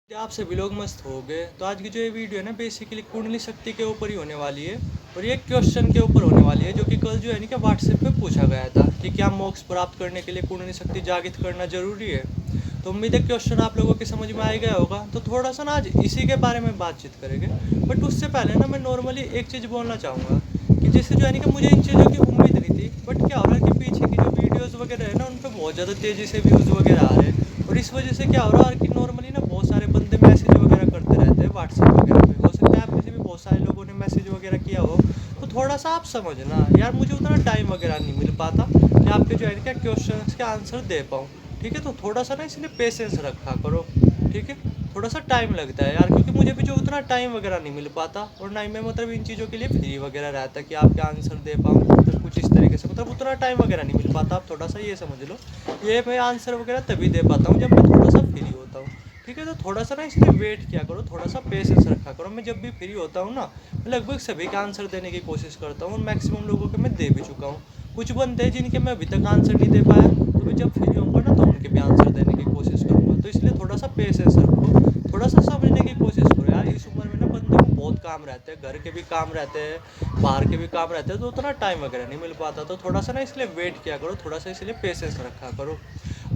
आप सभी लोग मस्त हो गए। तो आज की जो ये वीडियो है ना बेसिकली कुंडली शक्ति के ऊपर ही होने वाली है। और ये क्वेश्चन के ऊपर होने वाली है जो कि कल जो है ना कि व्हाट्सएप पे पूछा गया था कि क्या मोक्ष प्राप्त करने के लिए कुंडली शक्ति जागृत करना जरूरी है। तो उम्मीद है क्वेश्चन आप लोगों के समझ में आ गया होगा। तो थोड़ा सा ना आज इसी के बारे में बातचीत करेंगे। बट उससे पहले ना मैं नॉर्मली एक चीज़ बोलना चाहूँगा कि जैसे जो है ना कि मुझे इन चीज़ों की उम्मीद नहीं थी। बट क्या हो रहा है कि पीछे की जो वीडियोज़ वगैरह है ना उन पर बहुत ज़्यादा तेज़ी से व्यूज़ वगैरह आ रहे हैं। और इस वजह से क्या हो रहा है कि नॉर्मली ना बहुत सारे बंदे मैसेज वगैरह करते रहते हैं व्हाट्सएप वगैरह पे। हो सकता है आप में से भी बहुत सारे लोगों ने मैसेज वगैरह किया हो। तो थोड़ा सा आप समझना यार, मुझे उतना टाइम वगैरह नहीं मिल पाता कि आपके जो है क्या क्वेश्चन के आंसर दे पाऊँ। ठीक है, तो थोड़ा सा ना इसलिए पेशेंस रखा करो। ठीक है, थोड़ा सा टाइम लगता है यार, क्योंकि मुझे भी जो उतना टाइम वगैरह नहीं मिल पाता। और ना ही मैं मतलब इन चीज़ों के लिए फ्री वगैरह रहता कि आपके आंसर दे पाऊँ। मतलब कुछ इस तरीके से मतलब उतना टाइम वगैरह नहीं मिल पाता। आप थोड़ा सा ये समझ लो, ये मैं आंसर वगैरह तभी दे पाता हूँ जब मैं थोड़ा सा फ्री होता हूँ। ठीक है, तो थोड़ा सा ना इसलिए वेट किया करो, थोड़ा सा पेशेंस रखा करो। मैं जब भी फ्री होता हूँ ना, मैं लगभग सभी का आंसर देने की कोशिश करता हूँ और मैक्सिमम लोगों के मैं दे भी चुका हूँ। कुछ बंदे हैं जिनके मैं अभी तक आंसर नहीं दे पाया, तो मैं जब फ्री होऊंगा ना तो उनके भी आंसर देने की कोशिश करूँगा। तो इसलिए थोड़ा सा पेशेंस रखो, थोड़ा सा समझने की कोशिश करो यार। इस उम्र में ना बंदे को बहुत काम रहते हैं, घर के भी काम रहते हैं, बाहर के भी काम रहते हैं, तो उतना टाइम वगैरह नहीं मिल पाता। तो थोड़ा सा ना इसलिए वेट किया करो, थोड़ा सा इसलिए पेशेंस रखा करो।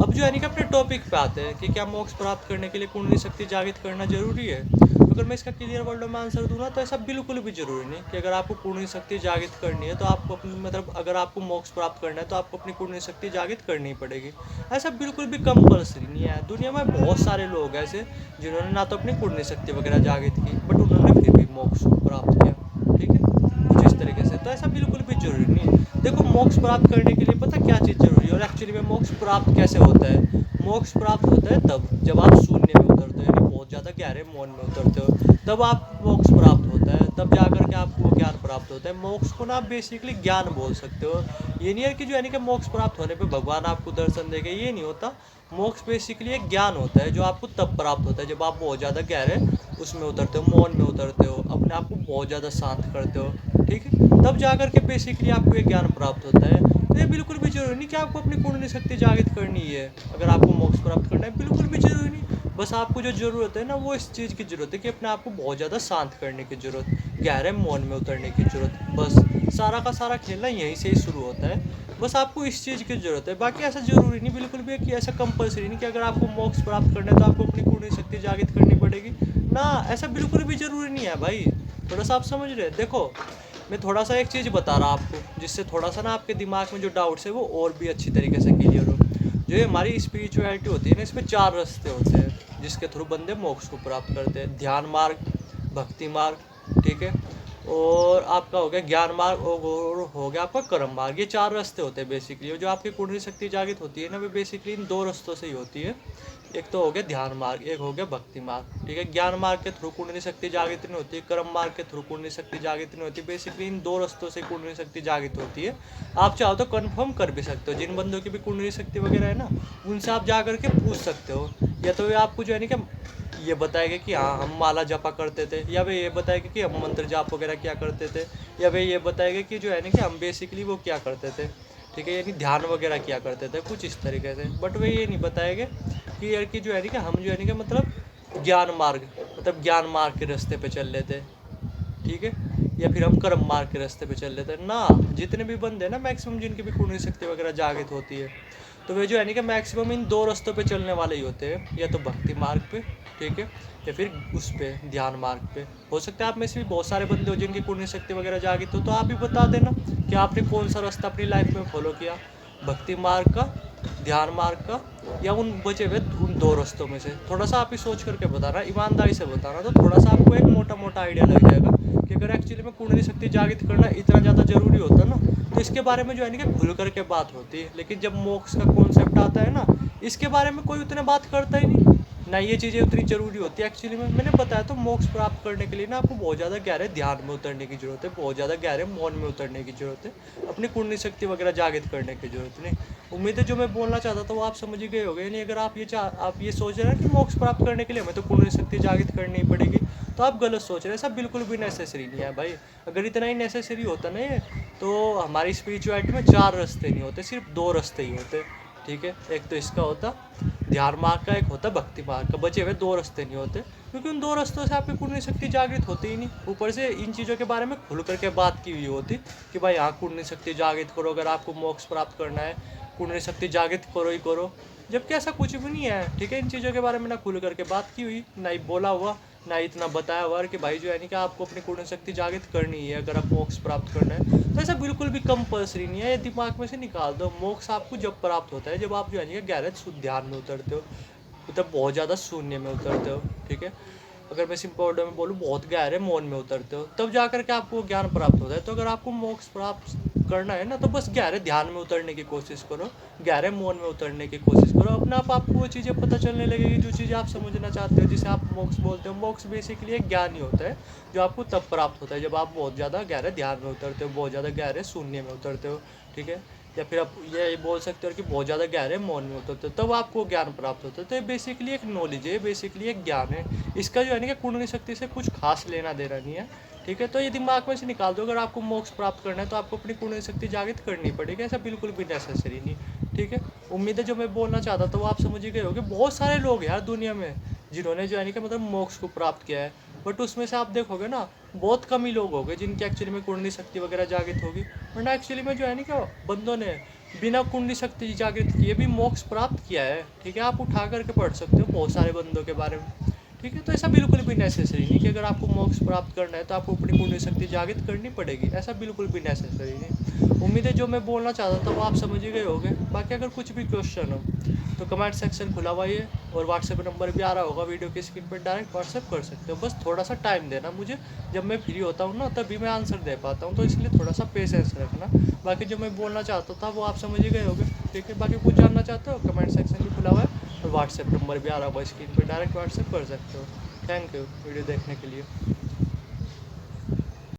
अब जो है नहीं कि अपने टॉपिक पे आते हैं कि क्या मोक्ष प्राप्त करने के लिए कुंडली शक्ति जागृत करना जरूरी है। तो अगर मैं इसका क्लियर वर्ड में आंसर दूँ ना, तो ऐसा बिल्कुल भी जरूरी नहीं कि अगर आपको कुंडली शक्ति जागृत करनी है तो आपको अपनी मतलब अगर आपको मोक्ष प्राप्त करना है तो आपको अपनी कुंडली शक्ति जागृत करनी ही पड़ेगी। ऐसा बिल्कुल भी कंपल्सरी नहीं है। दुनिया में बहुत सारे लोग ऐसे जिन्होंने ना तो अपनी कुंडली शक्ति वगैरह जागृत की, बट उन्होंने फिर भी मोक्ष प्राप्त किया। ठीक है, कुछ इस तरीके से। तो ऐसा बिल्कुल भी जरूरी नहीं है। देखो, मोक्ष प्राप्त करने के लिए पता क्या चीज़ जरूरी है और एक्चुअली में मोक्ष प्राप्त कैसे होता है। मोक्ष प्राप्त होता है तब जब आप शून्य में उतरते हो, यानी बहुत ज़्यादा गहरे मौन में उतरते हो, तब आप मोक्ष प्राप्त होता है। तब जाकर के आपको ज्ञान प्राप्त होता है। मोक्ष को ना आप बेसिकली ज्ञान बोल सकते हो। ये नहीं है कि जो है कि मोक्ष प्राप्त होने पे भगवान आपको दर्शन देंगे, ये नहीं होता। मोक्ष बेसिकली एक ज्ञान होता है जो आपको तब प्राप्त होता है जब आप बहुत ज़्यादा गहरे उसमें उतरते हो, मौन में उतरते हो, अपने आप को बहुत ज़्यादा शांत करते हो। ठीक है, तब जाकर के बेसिकली आपको एक ज्ञान प्राप्त होता है। तो ये बिल्कुल भी जरूरी नहीं कि आपको अपनी कुंडली शक्ति जागृत करनी है अगर आपको मोक्ष प्राप्त करना है। बिल्कुल भी जरूरी नहीं। बस आपको जो जरूरत है ना वो इस चीज़ की जरूरत है कि अपने आप को बहुत ज़्यादा शांत करने की जरूरत, गहरे मौन में उतरने की जरूरत। बस सारा का सारा खेलना यहीं से ही शुरू होता है। बस आपको इस चीज़ की जरूरत है। बाकी ऐसा जरूरी नहीं बिल्कुल भी है कि ऐसा कंपलसरी नहीं कि अगर आपको मोक्ष प्राप्त करना है तो आपको अपनी कुंडली शक्ति जागृत करनी पड़ेगी ना। ऐसा बिल्कुल भी जरूरी नहीं है भाई। थोड़ा सा आप समझ रहे हैं। देखो, मैं थोड़ा सा एक चीज़ बता रहा आपको जिससे थोड़ा सा ना आपके दिमाग में जो डाउट्स है वो और भी अच्छी तरीके से क्लियर हो। जो ये हमारी स्पिरिचुअलिटी होती है ना, इसमें 4 रास्ते होते हैं जिसके थ्रू बंदे मोक्ष को प्राप्त करते हैं। ध्यान मार्ग, भक्ति मार्ग, ठीक है, और आपका हो गया ज्ञान मार्ग, और हो गया आपका कर्म मार्ग। ये 4 रास्ते होते हैं बेसिकली। जो आपकी कुंडली शक्ति जागृत होती है ना, वो बेसिकली इन 2 रास्तों से ही होती है। एक तो हो गया ध्यान मार्ग, एक हो गया भक्ति मार्ग। ठीक है, ज्ञान मार्ग के थ्रू कुंडली शक्ति जागृत नहीं होती है, कर्म मार्ग के थ्रू कुंडली शक्ति जागृत नहीं होती। बेसिकली इन 2 रास्तों से कुंडली शक्ति जागृत होती है। आप चाहो तो कंफर्म कर भी सकते हो, जिन बंदों की भी कुंडली शक्ति वगैरह है ना, उनसे आप जा करके पूछ सकते हो। या तो वे आपको जो है ना कि ये बताएगा कि हाँ हम माला जपा करते थे, या वे ये बताएगा कि हम मंत्र जाप वगैरह क्या करते थे, या वे ये बताएगा कि जो है ना कि हम बेसिकली वो क्या करते थे। ठीक है, यानी ध्यान वगैरह किया करते थे, कुछ इस तरीके से। बट वे ये नहीं बताएंगे कि यार कि जो है ना कि हम जो है ना कि मतलब ज्ञान मार्ग, मतलब ज्ञान मार्ग के रास्ते पे चल लेते। ठीक है, या फिर हम कर्म मार्ग के रास्ते पे चल लेते हैं ना। जितने भी बंदे हैं ना मैक्सिमम जिनकी भी कुंडली शक्ति वगैरह जागृत होती है, तो वे जो है ना कि मैक्सिमम इन 2 रास्तों पे चलने वाले ही होते हैं। या तो भक्ति मार्ग पे, ठीक है, या फिर उस पे ध्यान मार्ग पे। हो सकता है आप में से भी बहुत सारे बंदे हो जिनकी कुंडली शक्ति वगैरह जागृत हो, तो आप ही बता देना कि आपने कौन सा रास्ता अपनी लाइफ में फॉलो किया, भक्ति मार्ग का, ध्यान मार्ग का, या उन बचे हुए उन 2 रास्तों में से। थोड़ा सा आप ही सोच करके बताना, ईमानदारी से बताना, तो थोड़ा सा आपको एक मोटा मोटा आइडिया लग जाएगा कि अगर एक्चुअली में कुंडली शक्ति जागृत करना इतना ज़्यादा जरूरी होता ना, तो इसके बारे में जो है ना कि खुल करके बात होती है। लेकिन जब मोक्ष का कॉन्सेप्ट आता है ना, इसके बारे में कोई उतने बात करता ही नहीं ना। ये चीज़ें उतनी जरूरी होती है एक्चुअली में। मैंने बताया तो मोक्ष प्राप्त करने के लिए ना आपको बहुत ज़्यादा गहरे ध्यान में उतरने की जरूरत है, बहुत ज़्यादा गहरे मौन में उतरने की जरूरत है, अपनी कुंडली शक्ति वगैरह जागृत करने की जरूरत नहीं। उम्मीद है जो मैं बोलना चाहता था वो आप समझ ही गए होंगे। यानी अगर आप ये सोच रहे हैं कि मोक्ष प्राप्त करने के लिए हमें तो कुंडली शक्ति जागृत करनी ही पड़ेगी, तो आप गलत सोच रहे हैं। ऐसा बिल्कुल भी नेसेसरी नहीं है भाई। अगर इतना ही नेसेसरी होता ना ये, तो हमारी स्पिरिचुअलिटी में 4 रास्ते नहीं होते, सिर्फ 2 रास्ते ही होते। ठीक है, एक तो इसका होता ध्यान मार्ग का, एक होता है भक्ति मार्ग का। बचे हुए 2 रास्ते नहीं होते, क्योंकि उन 2 रास्तों से आपकी कुंडली शक्ति जागृत होती ही नहीं। ऊपर से इन चीज़ों के बारे में खुल करके बात की हुई होती कि भाई हाँ, कुंडली शक्ति जागृत करो, अगर आपको मोक्ष प्राप्त करना है कुंडली शक्ति जागृत करो ही करो। जबकि ऐसा कुछ भी नहीं है, ठीक है। इन चीज़ों के बारे में ना खुल करके बात की हुई, ना ही बोला हुआ, ना इतना बताया हुआ कि भाई जो है नहीं कि आपको अपनी कुंडली शक्ति जागृत करनी है अगर आप मोक्ष प्राप्त करना है। तो ऐसा बिल्कुल भी कंपल्सरी नहीं है, ये दिमाग में से निकाल दो। मोक्ष आपको जब प्राप्त होता है जब आप जो है नहीं गहरे शुद्ध ध्यान में उतरते हो, मतलब बहुत ज़्यादा शून्य में उतरते हो, ठीक है। अगर मैं सिंपल वर्ड में बोलूँ, बहुत गहरे मौन में उतरते हो, तब जा करके आपको ज्ञान प्राप्त होता है। तो अगर आपको मोक्ष प्राप्त करना है ना, तो बस गहरे ध्यान में उतरने की कोशिश करो, गहरे मौन में उतरने की कोशिश करो। अपने आप आपको वो चीज़ें पता चलने लगेगी जो चीज़ें आप समझना चाहते हो, जिसे आप मोक्ष बोलते हो। मोक्ष बेसिकली एक ज्ञान ही होता है जो आपको तब प्राप्त होता है जब आप बहुत ज़्यादा गहरे ध्यान में उतरते हो, बहुत ज़्यादा गहरे शून्य में उतरते हो, ठीक है। या फिर आप ये बोल सकते हो कि बहुत ज़्यादा गहरे मौन में उतरते हो, तब आपको ज्ञान प्राप्त होता है। तो ये बेसिकली एक नॉलेज है, बेसिकली एक ज्ञान है। इसका जो है ना कि कुंडली शक्ति से कुछ खास लेना देना नहीं है, ठीक है। तो ये दिमाग में से निकाल दो, अगर आपको मोक्ष प्राप्त करना है तो आपको अपनी कुंडली शक्ति जागृत करनी पड़ेगी, ऐसा बिल्कुल भी नेसेसरी नहीं, ठीक है। उम्मीद है जो मैं बोलना चाहता था वो आप समझ ही गए होंगे। बहुत सारे लोग यार दुनिया में जिन्होंने जो है ना कि मतलब मोक्ष को प्राप्त किया है, बट उसमें से आप देखोगे ना, बहुत कम ही लोग होंगे जिनकी एक्चुअली में कुंडली शक्ति वगैरह जागृत होगी। वरना एक्चुअली में जो है ना क्या बंदों ने बिना कुंडली शक्ति जागृत किए भी मोक्ष प्राप्त किया है, ठीक है। आप उठा करके पढ़ सकते हो बहुत सारे बंदों के बारे में, ठीक है। तो ऐसा बिल्कुल भी नेसेसरी नहीं कि अगर आपको मोक्ष प्राप्त करना है तो आपको अपनी कुंडली शक्ति जागृत करनी पड़ेगी, ऐसा बिल्कुल भी नेसेसरी नहीं। उम्मीद है जो मैं बोलना चाहता था वो आप समझ ही गए होंगे। बाकी अगर कुछ भी क्वेश्चन हो तो कमेंट सेक्शन खुला हुआ है, और व्हाट्सएप नंबर भी आ रहा होगा वीडियो की स्क्रीन पर, डायरेक्ट व्हाट्सएप कर सकते हो। बस थोड़ा सा टाइम देना मुझे, जब मैं फ्री होता हूँ ना तभी मैं आंसर दे पाता हूँ, तो इसलिए थोड़ा सा पेशेंस रखना। बाकी जो मैं बोलना चाहता था वो आप समझ ही गए होंगे, ठीक है। बाकी कुछ जानना चाहते हो कमेंट सेक्शन भी खुला हुआ है, और व्हाट्सएप नंबर भी आ रहा होगा स्क्रीन पर, डायरेक्ट व्हाट्सएप कर सकते हो। थैंक यू वीडियो देखने के लिए।